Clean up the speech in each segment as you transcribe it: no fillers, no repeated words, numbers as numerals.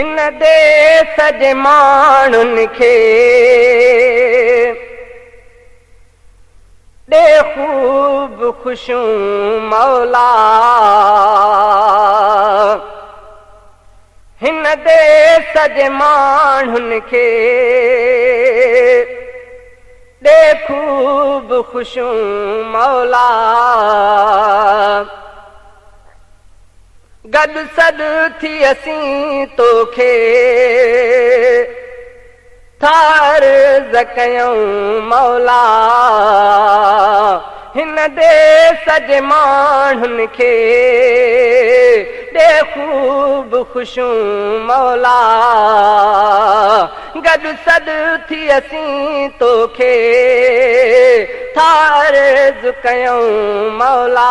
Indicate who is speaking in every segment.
Speaker 1: हिन देश जे माण्हुनि खे ॾे ख़ूब ख़ुशियूं मौला। हिन देश जे माण्हुनि खे ॾे ख़ूब ख़ुशियूं मौला। गॾु सॾु थी असीं तोखे था अर्ज़ कयूं मौला। हिन देश जे माण्हुनि खे ॾे ख़ूब ख़ुशियूं मौला। गॾु सॾु थी असीं तोखे था अर्ज़ कयूं मौला।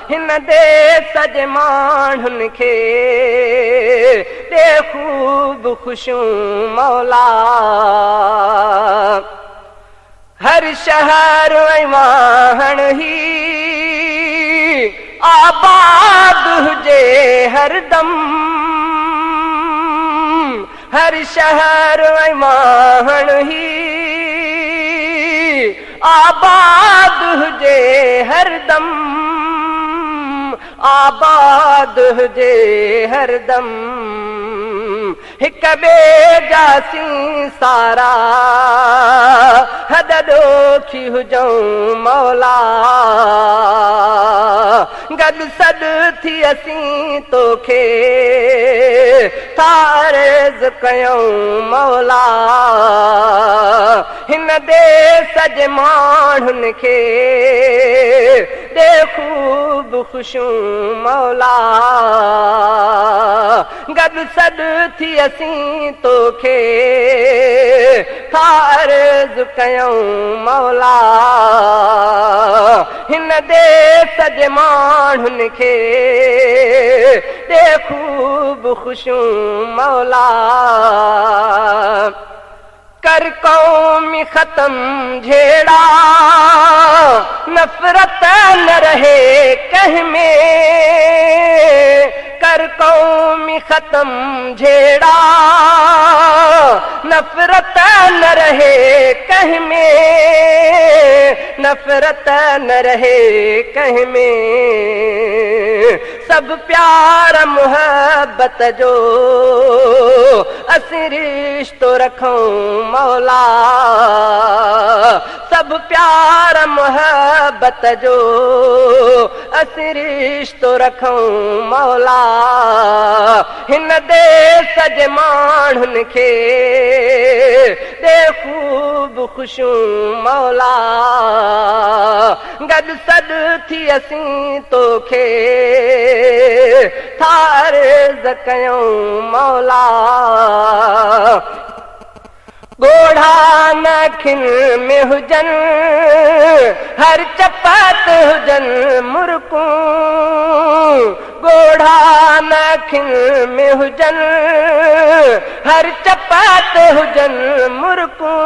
Speaker 1: हिन देश जे माण्हुनि खे ॾे ख़ूब ख़ुशियूं मौला। हर शहर ऐं वाहण ही आबाद हुजे हरदम। हर शहर ऐं वाहण ही आबाद हुजे हरदम। आबाद हुजे हरदम। हिक ॿिए जा सी सारा हद ॾोखी हुजऊं मौला। गॾु सॾु थी असीं तोखे था अर्ज़ कयूं मौला। हिन देश जे माण्हुनि खे ॾे ख़ूब ख़ुशियूं मौला। गॾु सॾु थी असीं तोखे था अर्ज़ कयूं मौला। हिन देश जे माण्हुनि खे ॾे ख़ूब ख़ुशियूं मौला। कर क़ौमी ख़त्म झेड़ा नफ़रत न रहे कंहिं में। कर क़ौमी ख़त्म झेड़ा नफ़रत न रहे कंहिं में। नफ़रत न रहे कंहिं में। सब प्यार मुहब्बत जो असीं रिश्तो रखूं मौला। सब प्यार मुहब्बत जो असीं रिश्तो रखूं मौला। हिन देश जे माण्हुनि खे ॾे ख़ूब ख़ुशियूं मौला। गॾु सॾु थी असीं तोखे था अर्ज़ कयूं मौला। ॻोढ़ा नखियुनि में हुजनि हर चपत हुजनि मुर्कूं। ॻोढ़ा नखियुनि में हुजनि हर चपत हुजनि मुर्कूं।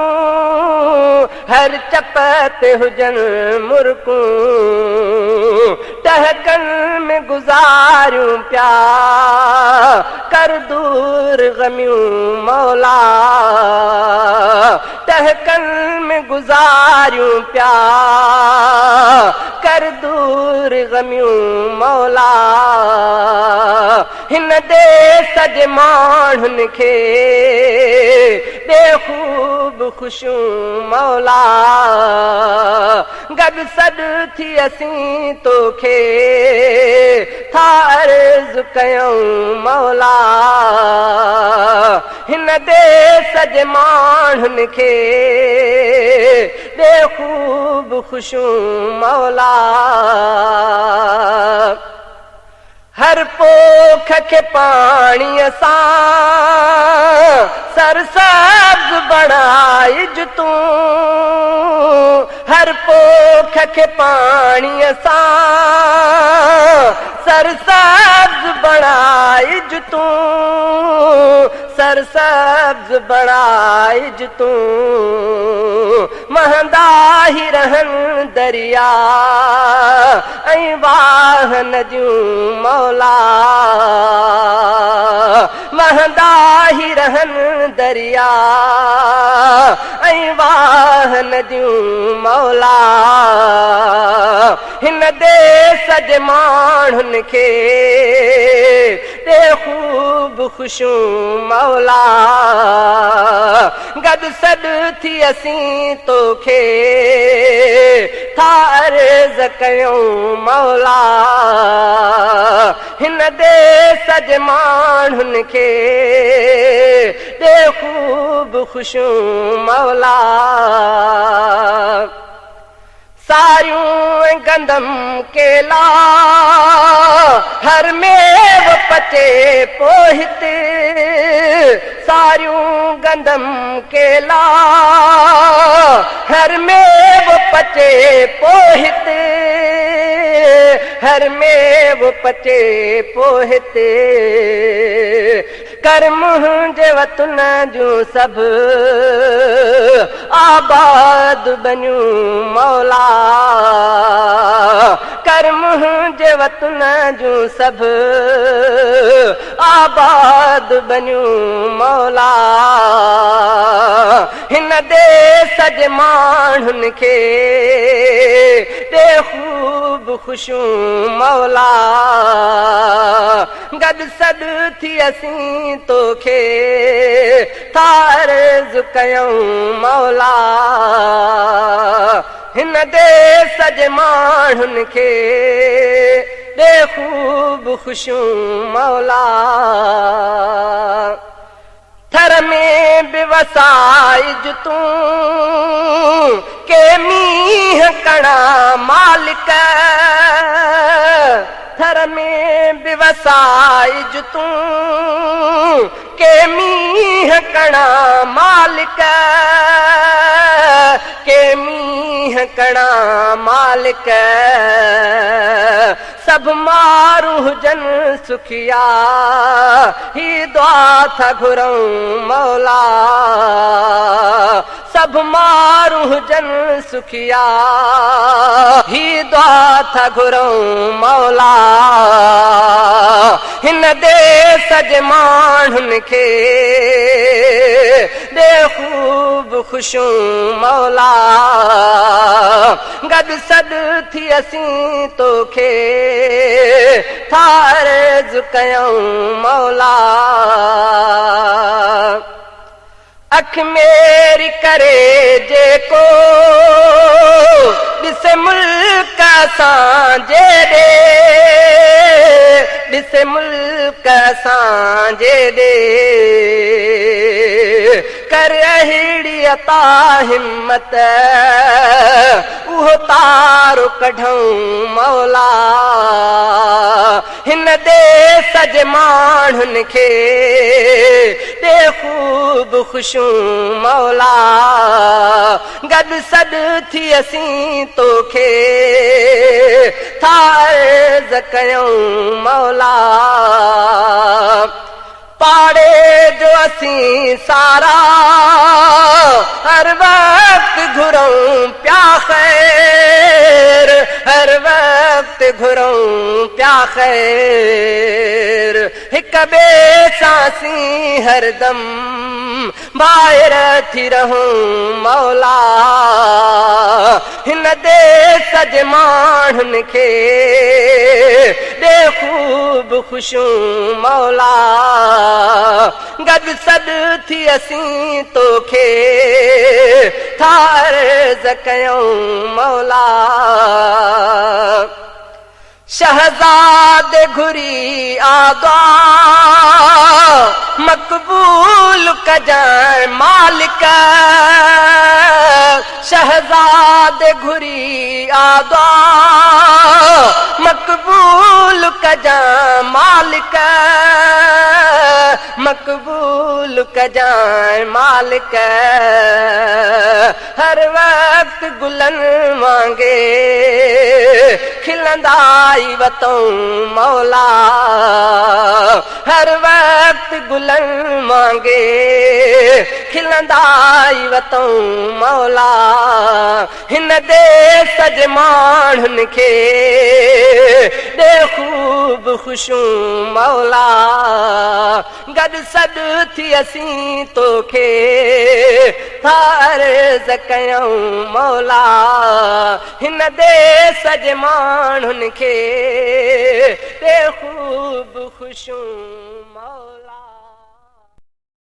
Speaker 1: हर चपत हुजनि मुर्कूं। टहकनि में गुज़ारियूं पिया कर दूर ग़मियूं मौला। टहकन में गुज़ारियूं पिया कर दूर ग़मियूं मौला। हिन देश जे माण्हुनि खे ॾे ख़ूब ख़ुशियूं मौला। गॾु सॾु थी असीं तोखे था अर्ज़ कयूं मौला। हिन देश जे माण्हुनि खे ॾे ख़ूब ख़ुशियूं मौला। हर पोख खे पाणीअ सां सरसब्ज़ बणाइज तूं। हर पोख खे पाणीअ सां सरसब्ज़ बणाइज तूं। सरसब्ज़ बणाइज तूं। महंदा ही रहन दरिया ऐं वाह नदियूं मौला। वाही रहनि दरिया ऐं वाह नदियूं मौला हिन देश जे माण्हुनि खे ते ख़ूब ख़ुशियूं मौला गॾु सॾु थी असीं तोखे था अर्ज़ कयूं मौला हिन देश जे माण्हुनि खे ते ख़ूब ख़ुशियूं मौला सारियूं गंदम केला हर मेव पचे पोहित सारियूं गंदम केला हर मेव पचे पोहित हर मेव पचे पोहित कर मुंहिंजे वतन जूं सभु आबाद बनियूं मौला कर मुंहिंजे वतन जूं सभु आबाद बनियूं मौला हिन देश जे माण्हुनि खे ते ख़ूब ख़ुशियूं मौला गॾु सॾु थी असीं तोखे था अर्ज़ कयूं मौला हिन देश जे माण्हुनि खे ते ख़ूब ख़ुशियूं मौला थर में बि वसाइज तूं के मींहं कणा मालिक थर में बि वसाइज तूं के मींहं कणा मालिक के मींहं कणा मालिक सब मारू हुजनि सुखिया ही दुआ था घुरूं मौला सब मारू हुजनि सुखिया ही दुआ था घुरूं मौला हिन देश जे माण्हुनि खे दे ख़ूब ख़ुशियूं मौला गॾु सॾु थी असीं तोखे था अर्ज़ कयूं मौला अख मेरी करे जेको ॾिसे मुल्क असांजे ॾे ॾिसे मुल्क असांजे ॾे कर अहिड़ी अता हिम्मत उहो तारो कढूं मौला हिन देश जे माण्हुनि खे ते ख़ूब ख़ुशियूं मौला गॾु सॾु थी असीं तोखे था अर्ज़ कयूं मौला पाड़े जो असीं सारा हर वक्त घुरूं पिया ख़ैर हर वक्त घुरूं पिया ख़ैर हिक ॿिए सां असीं हरदम ॿाहिर थी रहूं मौला हिन देश जे माण्हुनि खे दे ख़ूब ख़ुशियूं मौला गॾु सॾु थी असीं तोखे था अर्ज़ कयूं मौला शहज़ाद घुरी आगा मक़बूल कजाए मालिक शहज़ाद घुरी आगा मक़बूल कजाए मालिक मक़बूल कजाए मालिक हर वक्त गुलनि वांगे खिलंदाई वतूं मौला हर वक्त गुलनि वांगे खिलंदाई वतूं मौला हिन देश जे माण्हुनि खे दे ख़ूब ख़ुशियूं मौला गॾु सद थी असीं तोखे अर्ज़ कयूं मौला हिन देस जे माण्हुनि खे ते ख़ूब ख़ुशियूं मौला।